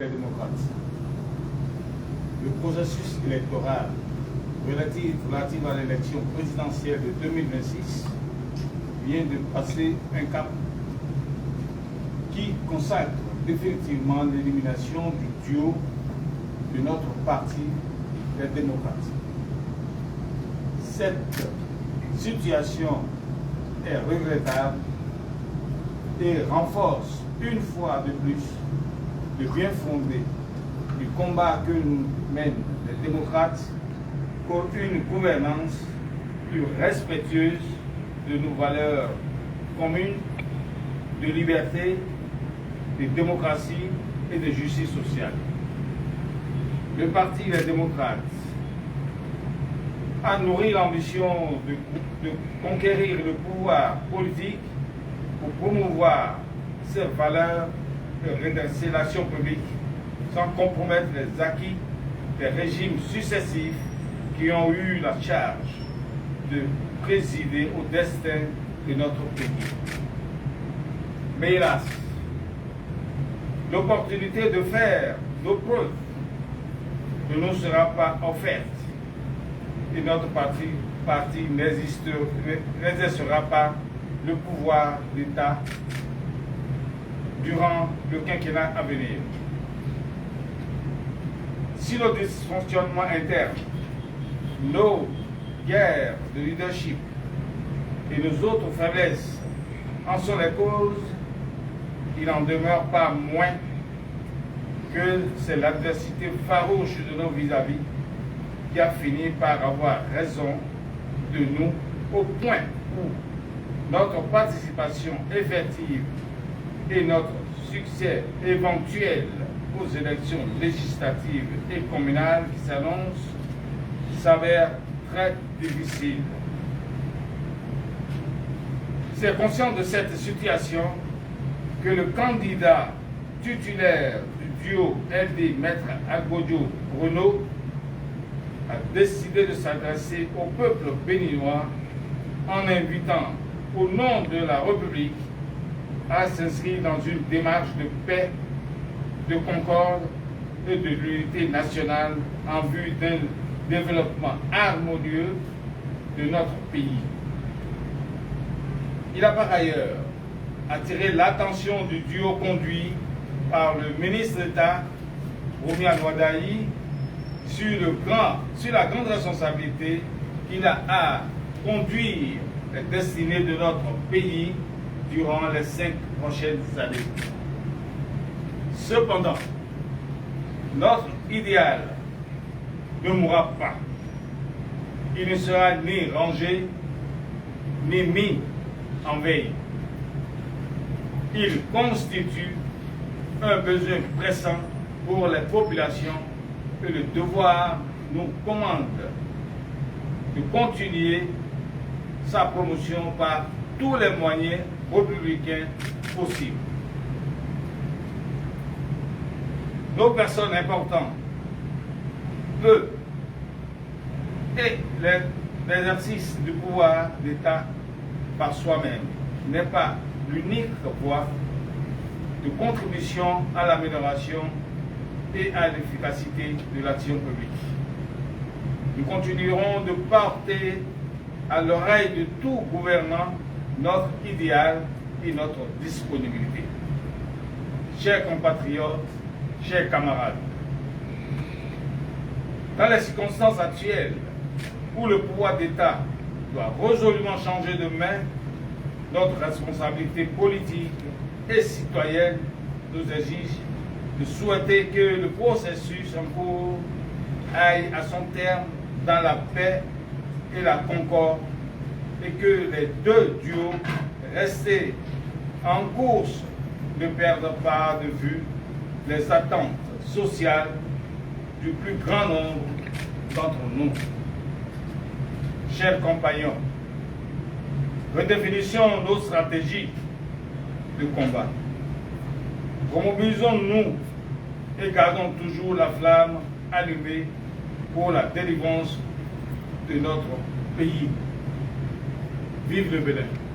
Les démocrates. Le processus électoral relatif à l'élection présidentielle de 2026 vient de passer un cap qui consacre définitivement l'élimination du duo de notre parti, les démocrates. Cette situation est regrettable et renforce une fois de plus le bien fondé du combat que nous mènent les démocrates pour une gouvernance plus respectueuse de nos valeurs communes de liberté, de démocratie et de justice sociale. Le parti Les démocrates a nourri l'ambition de conquérir le pouvoir politique pour promouvoir ses valeurs de redresser l'action publique sans compromettre les acquis des régimes successifs qui ont eu la charge de présider au destin de notre pays. Mais hélas, l'opportunité de faire nos preuves ne nous sera pas offerte et notre parti n'exercera pas le pouvoir d'État durant le quinquennat à venir. Si nos dysfonctionnements internes, nos guerres de leadership et nos autres faiblesses en sont les causes, il n'en demeure pas moins que c'est l'adversité farouche de nos vis-à-vis qui a fini par avoir raison de nous au point où notre participation effective et notre succès éventuel aux élections législatives et communales qui s'annoncent s'avère très difficile. C'est conscient de cette situation que le candidat titulaire du duo LD Maître Agbojo Bruno a décidé de s'adresser au peuple béninois en invitant au nom de la République à s'inscrire dans une démarche de paix, de concorde et de l'unité nationale en vue d'un développement harmonieux de notre pays. Il a par ailleurs attiré l'attention du duo conduit par le ministre d'État, Romy Anouadaï, sur la grande responsabilité qu'il a à conduire les destinées de notre pays durant les 5 prochaines années. Cependant, notre idéal ne mourra pas. Il ne sera ni rangé, ni mis en veille. Il constitue un besoin pressant pour les populations et le devoir nous commande de continuer sa promotion par tous les moyens républicains possibles. Nos personnes importantes peuvent et l'exercice du pouvoir d'État par soi-même n'est pas l'unique voie de contribution à l'amélioration et à l'efficacité de l'action publique. Nous continuerons de porter à l'oreille de tout gouvernant notre idéal et notre disponibilité. Chers compatriotes, chers camarades, dans les circonstances actuelles où le pouvoir d'État doit résolument changer de main, notre responsabilité politique et citoyenne nous exige de souhaiter que le processus en cours aille à son terme dans la paix et la concorde et que les deux duos restés en course ne perdent pas de vue les attentes sociales du plus grand nombre d'entre nous. Chers compagnons, redéfinissons nos stratégies de combat. Remobilisons-nous et gardons toujours la flamme allumée pour la délivrance de notre pays. Vive le Bénin!